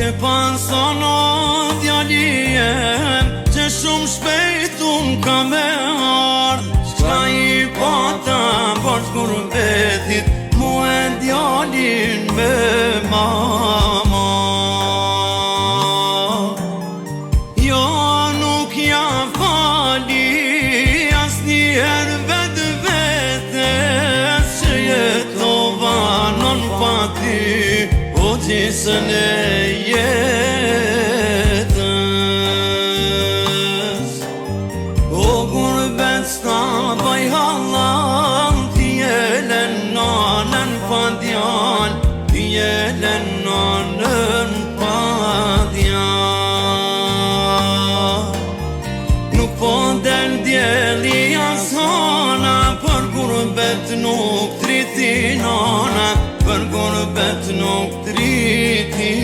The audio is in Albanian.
Ke pansona djalien që shumë shpejt unë ka me ardh. Qka i pata për shkurbetit mu e djalin me mama. Jo nuk ja fali asnjëherë vetes që jetova non pa ty, o gjisën e jetës. O gurbet s'ka baj halal, ti jelen nanën pa djal, ti jelen nanën pa djal. Nuk po del djeli as hana, për gurbet nuk triti nana, për gurbet nuk triti